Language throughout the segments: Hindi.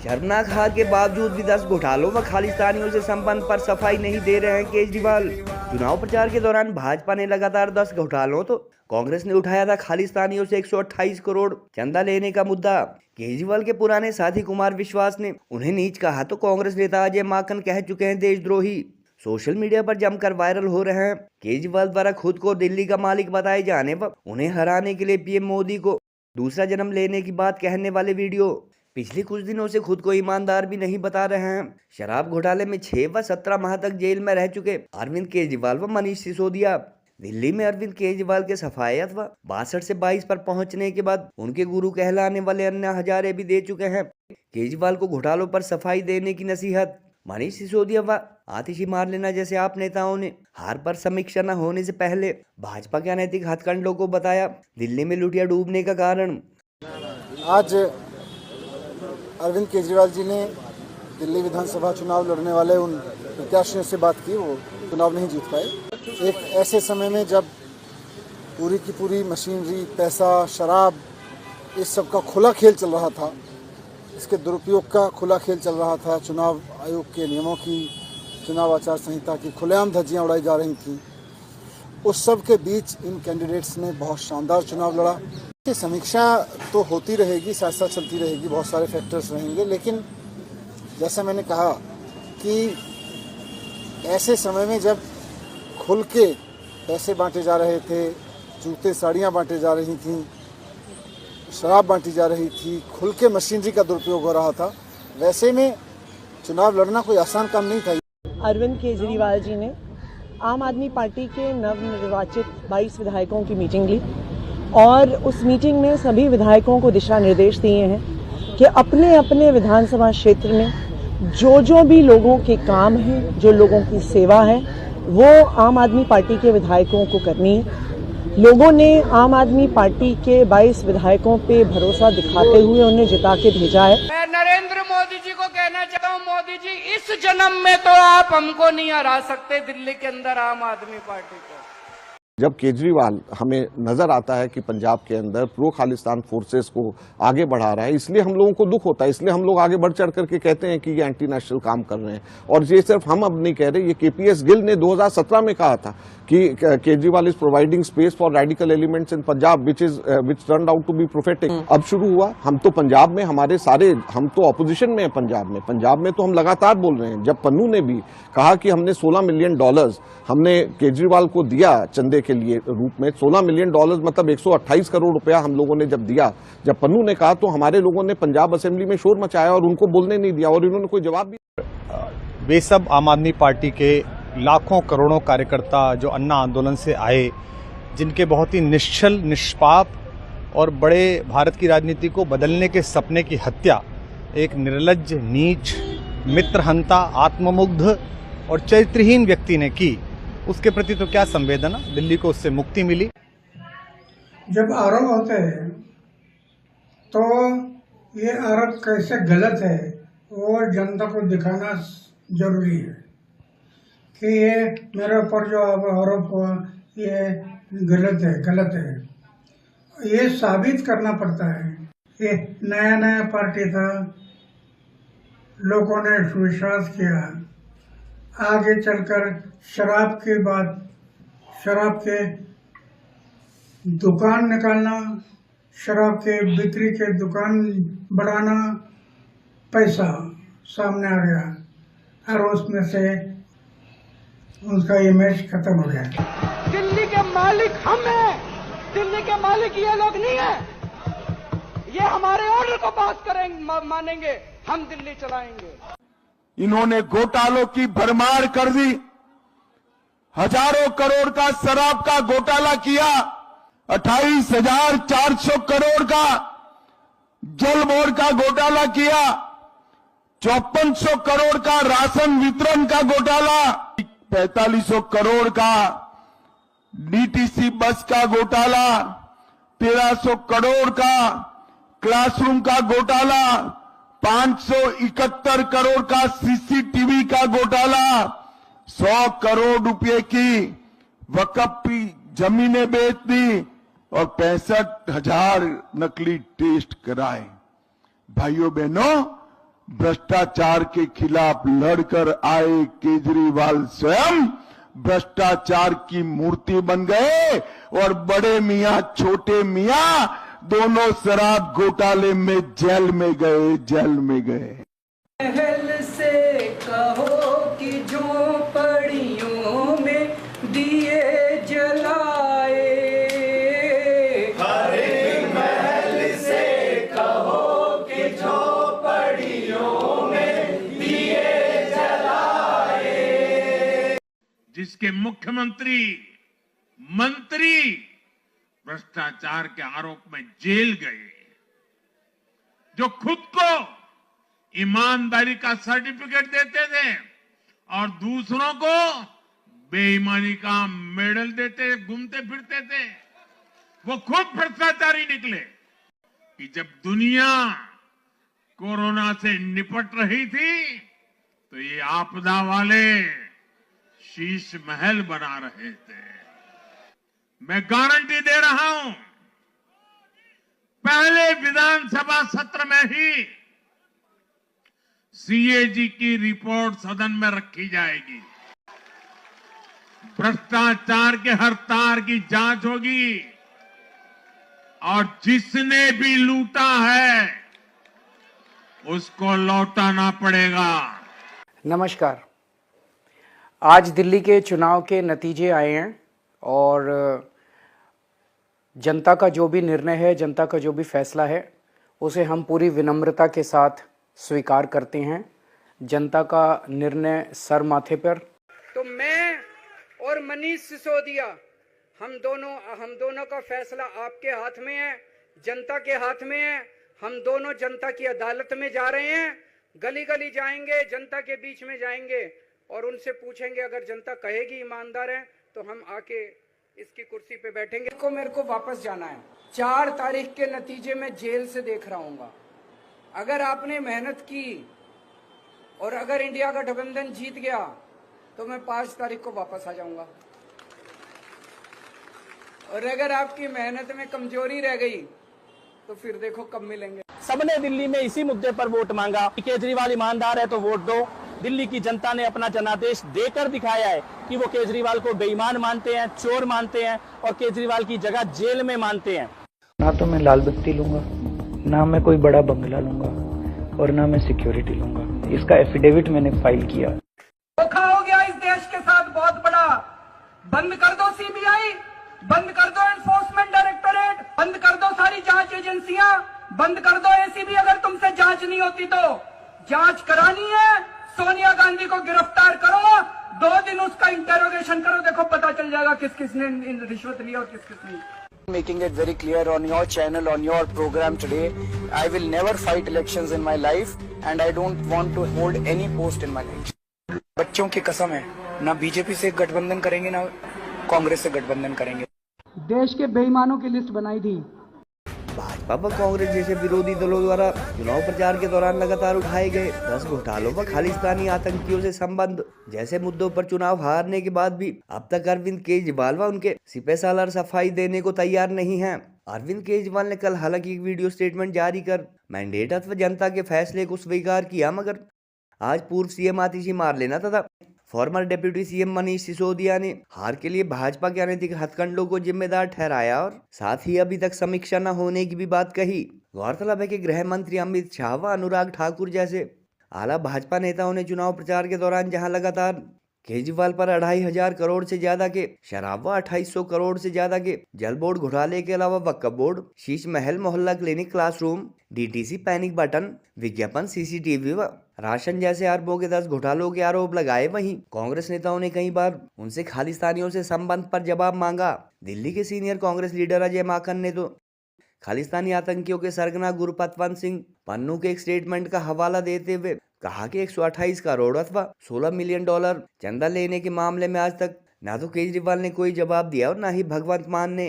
शर्मनाक हार के बावजूद भी 10 घोटालों व खालिस्तानियों से संबंध पर सफाई नहीं दे रहे हैं केजरीवाल। चुनाव प्रचार के दौरान भाजपा ने लगातार 10 घोटालों तो कांग्रेस ने उठाया था खालिस्तानियों से 128 करोड़ चंदा लेने का मुद्दा। केजरीवाल के पुराने साथी कुमार विश्वास ने उन्हें नीच कहा तो कांग्रेस नेता अजय माकन कह चुके हैं देशद्रोही। सोशल मीडिया पर जमकर वायरल हो रहे हैं केजरीवाल द्वारा खुद को दिल्ली का मालिक बताए जाने पर उन्हें हराने के लिए पीएम मोदी को दूसरा जन्म लेने की बात कहने वाले वीडियो। पिछले कुछ दिनों से खुद को ईमानदार भी नहीं बता रहे हैं। शराब घोटाले में 6 व 17 माह तक जेल में रह चुके अरविंद केजरीवाल व मनीष सिसोदिया दिल्ली में अरविंद केजरीवाल के सफायत व 62 से 22 पर पहुंचने के बाद उनके गुरु कहलाने वाले अन्ना हजारे भी दे चुके हैं केजरीवाल को घोटालों पर सफाई देने की नसीहत। मनीष सिसोदिया व आतिशी मार लेना जैसे आप नेताओं ने हार पर समीक्षा न होने से पहले भाजपा के अनैतिक हथकंडों को बताया दिल्ली में लुटिया डूबने का कारण। आज अरविंद केजरीवाल जी ने दिल्ली विधानसभा चुनाव लड़ने वाले उन प्रत्याशियों से बात की, वो चुनाव नहीं जीत पाए। एक ऐसे समय में जब पूरी की पूरी मशीनरी, पैसा, शराब, इस सब का खुला खेल चल रहा था, इसके दुरुपयोग का खुला खेल चल रहा था, चुनाव आयोग के नियमों की, चुनाव आचार संहिता की खुलेआम धज्जियां उड़ाई जा रही थीं, उस सब के बीच इन कैंडिडेट्स ने बहुत शानदार चुनाव लड़ा। कि समीक्षा तो होती रहेगी, साथ साथ चलती रहेगी, बहुत सारे फैक्टर्स रहेंगे, लेकिन जैसा मैंने कहा कि ऐसे समय में जब खुल के पैसे बांटे जा रहे थे, जूते साड़ियाँ बांटे जा रही थीं, शराब बांटी जा रही थी, खुल के मशीनरी का दुरुपयोग हो रहा था, वैसे में चुनाव लड़ना कोई आसान काम नहीं था। अरविंद केजरीवाल जी ने आम आदमी पार्टी के नवनिर्वाचित 22 विधायकों की मीटिंग ली और उस मीटिंग में सभी विधायकों को दिशा निर्देश दिए हैं कि अपने अपने विधानसभा क्षेत्र में जो भी लोगों के काम हैं, जो लोगों की सेवा है, वो आम आदमी पार्टी के विधायकों को करनी है। लोगों ने आम आदमी पार्टी के 22 विधायकों पे भरोसा दिखाते हुए उन्हें जिता के भेजा है। मैं नरेंद्र मोदी जी को कहना चाहता हूँ, मोदी जी इस जन्म में तो आप हमको नहीं हरा सकते दिल्ली के अंदर आम आदमी पार्टी को। जब केजरीवाल हमें नजर आता है कि पंजाब के अंदर प्रो खालिस्तान फोर्सेस को आगे बढ़ा रहा है, इसलिए हम लोगों को दुख होता है, इसलिए हम लोग आगे बढ़ चढ़ करके कहते हैं कि ये एंटी नेशनल काम कर रहे हैं। और ये सिर्फ हम अब नहीं कह रहे, ये केपीएस गिल ने 2017 में कहा था कि Kejriwal is providing space for radical elements in Punjab which turned out to be prophetic. अब शुरू हुआ, हम तो पंजाब में हमारे सारे, हम तो ऑपोजिशन में है पंजाब में तो हम लगातार बोल रहे हैं। जब पन्नू ने भी कहा कि हमने $16 मिलियन हमने केजरीवाल को दिया चंदे के लिए रूप में, $16 मिलियन मतलब 128 करोड़ रुपया हम लोगों ने जब दिया, जब पन्नू ने कहा तो हमारे लोगों ने पंजाब असेंबली में शोर मचाया और उनको बोलने नहीं दिया और इन्होंने कोई जवाब भी। वे सब आम आदमी पार्टी के लाखों करोड़ों कार्यकर्ता जो अन्ना आंदोलन से आए, जिनके बहुत ही निश्चल, निष्पाप और बड़े भारत की राजनीति को बदलने के सपने की हत्या एक निर्लज्ज, नीच, मित्रहंता, आत्ममुग्ध और चरित्रहीन व्यक्ति ने की, उसके प्रति तो क्या संवेदना। दिल्ली को उससे मुक्ति मिली। जब आरोप होते हैं तो ये आरोप कैसे गलत है वो जनता को दिखाना जरूरी है कि ये मेरे ऊपर जो आरोप हुआ ये गलत है, ये साबित करना पड़ता है। ये नया पार्टी था, लोगों ने विश्वास किया, आगे चलकर शराब के बाद शराब के दुकान निकालना, शराब के बिक्री के दुकान बढ़ाना, पैसा सामने आ गया और उसमें से उनका इमेज खत्म हो गया। दिल्ली के मालिक हम हैं, दिल्ली के मालिक ये लोग नहीं है। ये हमारे ऑर्डर को पास करेंगे, मानेंगे, हम दिल्ली चलाएंगे। इन्होंने घोटालों की भरमार कर दी, हजारों करोड़ का शराब का घोटाला किया, 28,400 करोड़ का जल बोर्ड का घोटाला किया, 5400 करोड़ का राशन वितरण का घोटाला, 4500 करोड़ का डीटीसी बस का घोटाला, 1300 करोड़ का क्लासरूम का घोटाला, 571 करोड़ का सीसीटीवी का घोटाला, 100 करोड़ रुपए की वक्फ की जमीनें बेच दी और 65,000 नकली टेस्ट कराए। भाइयों बहनों, भ्रष्टाचार के खिलाफ लड़कर आए केजरीवाल स्वयं भ्रष्टाचार की मूर्ति बन गए और बड़े मियां छोटे मियां दोनों शराब घोटाले में जेल में गए। महल से कहो कि झोपड़ियों में दिए जलाए, हरे महल से कहो कि झोपड़ियों में दिए जलाए। जिसके मुख्यमंत्री मंत्री भ्रष्टाचार के आरोप में जेल गए, जो खुद को ईमानदारी का सर्टिफिकेट देते थे और दूसरों को बेईमानी का मेडल देते घूमते फिरते थे, वो खुद भ्रष्टाचारी निकले। कि जब दुनिया कोरोना से निपट रही थी तो ये आपदा वाले शीश महल बना रहे थे। मैं गारंटी दे रहा हूं, पहले विधानसभा सत्र में ही सीएजी की रिपोर्ट सदन में रखी जाएगी। भ्रष्टाचार के हर तार की जांच होगी और जिसने भी लूटा है उसको लौटाना पड़ेगा। नमस्कार। आज दिल्ली के चुनाव के नतीजे आए हैं और जनता का जो भी निर्णय है, जनता का जो भी फैसला है, उसे हम पूरी विनम्रता के साथ स्वीकार करते हैं। जनता का निर्णय सर माथे पर। तो मैं और मनीष सिसोदिया हम दोनों का फैसला आपके हाथ में है, जनता के हाथ में है। हम दोनों जनता की अदालत में जा रहे हैं, गली गली जाएंगे, जनता के बीच में जाएंगे और उनसे पूछेंगे। अगर जनता कहेगी ईमानदार है तो हम आके इसकी कुर्सी पे बैठेंगे। मेरे को वापस जाना है। 4 तारीख के नतीजे में जेल से देख रहा हूँ। अगर आपने मेहनत की और अगर इंडिया गठबंधन जीत गया तो मैं 5 तारीख को वापस आ जाऊंगा। और अगर आपकी मेहनत में कमजोरी रह गई तो फिर देखो कब मिलेंगे। सबने दिल्ली में इसी मुद्दे पर वोट मांगा कि केजरीवाल ईमानदार है तो वोट दो। दिल्ली की जनता ने अपना जनादेश देकर दिखाया है कि वो केजरीवाल को बेईमान मानते हैं, चोर मानते हैं और केजरीवाल की जगह जेल में मानते हैं। ना तो मैं लाल बत्ती लूंगा, ना मैं कोई बड़ा बंगला लूंगा और ना मैं सिक्योरिटी लूंगा। इसका एफिडेविट मैंने फाइल किया। धोखा हो गया इस देश के साथ बहुत बड़ा। बंद कर दो सीबीआई, बंद कर दो एनफोर्समेंट डायरेक्टोरेट, बंद कर दो सारी जांच एजेंसियां, बंद कर दो एसीबी। अगर तुमसे जांच नहीं होती तो जांच करानी है, सोनिया गांधी को गिरफ्तार करो, 2 दिन उसका इंटेरोगेशन करो, देखो पता चल जाएगा किस किसने रिश्वत लिया और किस किसने। Making it very clear on your channel, on your program today, I will never fight elections in my life and I don't want to hold any post in my life. बच्चों की कसम है, ना बीजेपी से गठबंधन करेंगे ना कांग्रेस से गठबंधन करेंगे। देश के बेईमानों की लिस्ट बनाई थी। भाजपा व कांग्रेस जैसे विरोधी दलों द्वारा चुनाव प्रचार के दौरान लगातार उठाए गए 10 घोटालों व खालिस्तानी आतंकियों से संबंध जैसे मुद्दों पर चुनाव हारने के बाद भी अब तक अरविंद केजरीवाल व उनके सिपहसालार सफाई देने को तैयार नहीं हैं। अरविंद केजरीवाल ने कल हालांकि एक वीडियो स्टेटमेंट जारी कर मैंडेट अथवा जनता के फैसले को स्वीकार किया, मगर आज पूर्व सीएम आतिशी मारलेना तथा farmer deputy CM Manish Sisodia ने हार के लिए भाजपा के अनैतिक हथकंडों को जिम्मेदार ठहराया और साथ ही अभी तक समीक्षा न होने की भी बात कही। गौरतलब है कि गृह मंत्री अमित शाह व अनुराग ठाकुर जैसे आला भाजपा नेताओं ने चुनाव प्रचार के दौरान जहां लगातार केजरीवाल पर 2,500 करोड़ से ज्यादा के शराब व 2,800 करोड़ से ज्यादा के जल बोर्ड घोटाले के अलावा वक्फ बोर्ड, शीश महल, मोहल्ला clinic, classroom, DTC, panic button, विज्ञापन, सीसीटीवी व राशन जैसे अरबों के 10 घोटालों के आरोप लगाए। वहीं कांग्रेस नेताओं ने कई बार उनसे खालिस्तानियों से संबंध पर जवाब मांगा। दिल्ली के सीनियर कांग्रेस लीडर अजय माकन ने तो खालिस्तानी आतंकियों के सरगना गुरपतवंत सिंह पन्नू के एक स्टेटमेंट का हवाला देते हुए कहा कि 128 करोड़ अथवा $16 मिलियन चंदा लेने के मामले में आज तक न तो केजरीवाल ने कोई जवाब दिया और न ही भगवंत मान ने।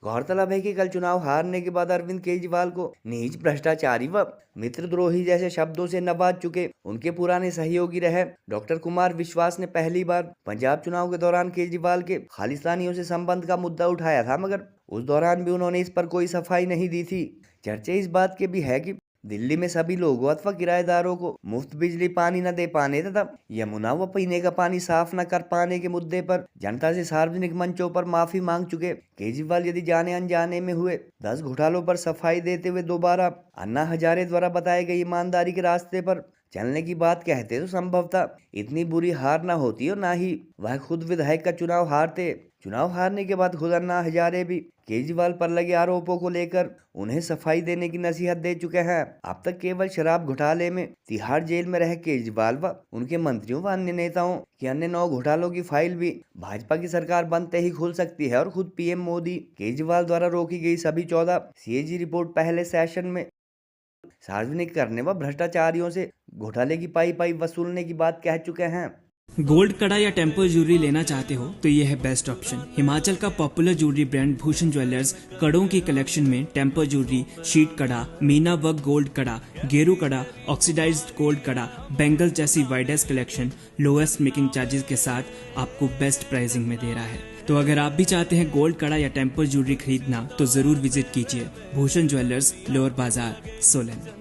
गौरतलब है कि कल चुनाव हारने के बाद अरविंद केजरीवाल को नीच, भ्रष्टाचारी व मित्रद्रोही जैसे शब्दों से नवाज चुके उनके पुराने सहयोगी रहे डॉक्टर कुमार विश्वास ने पहली बार पंजाब चुनाव के दौरान केजरीवाल के खालिस्तानियों से संबंध का मुद्दा उठाया था, मगर उस दौरान भी उन्होंने इस पर कोई सफाई नहीं दी थी। चर्चा इस बात के भी है कि दिल्ली में सभी लोगों अथवा किराएदारों को मुफ्त बिजली पानी न दे पाने तथा यमुना व पीने का पानी साफ न कर पाने के मुद्दे पर जनता से सार्वजनिक मंचों पर माफी मांग चुके केजरीवाल यदि जाने अनजाने में हुए 10 घोटालों पर सफाई देते हुए दोबारा अन्ना हजारे द्वारा बताए गए ईमानदारी के रास्ते पर चलने की बात कहते तो संभवतः इतनी बुरी हार न होती और न ही वह खुद विधायक का चुनाव हारते। चुनाव हारने के बाद खुद अन्ना हजारे भी केजरीवाल पर लगे आरोपों को लेकर उन्हें सफाई देने की नसीहत दे चुके हैं। अब तक केवल शराब घोटाले में तिहाड़ जेल में रहे केजरीवाल व उनके मंत्रियों व अन्य नेताओं के अन्य 9 घोटालों की फाइल भी भाजपा की सरकार बनते ही खुल सकती है और खुद पीएम मोदी केजरीवाल द्वारा रोकी गई सभी 14 CAG रिपोर्ट पहले सेशन में सार्वजनिक करने व भ्रष्टाचारियों से घोटाले की पाई वसूलने की बात कह चुके हैं। गोल्ड कड़ा या टेम्पर ज्वेलरी लेना चाहते हो तो ये है बेस्ट ऑप्शन। हिमाचल का popular jewellery brand Bhushan jewellers कड़ों की कलेक्शन में टेम्पर ज्वेलरी, शीट कड़ा, मीना वर्क गोल्ड कड़ा, गेरू कड़ा, ऑक्सीडाइज्ड गोल्ड कड़ा, बैंगल्स जैसी widest collection lowest making charges के साथ आपको बेस्ट प्राइसिंग में दे रहा है। तो अगर आप भी चाहते हैं गोल्ड कड़ा या टेम्पर ज्वेलरी खरीदना तो जरूर विजिट कीजिए भूषण ज्वेलर्स, लोअर बाजार, सोलन।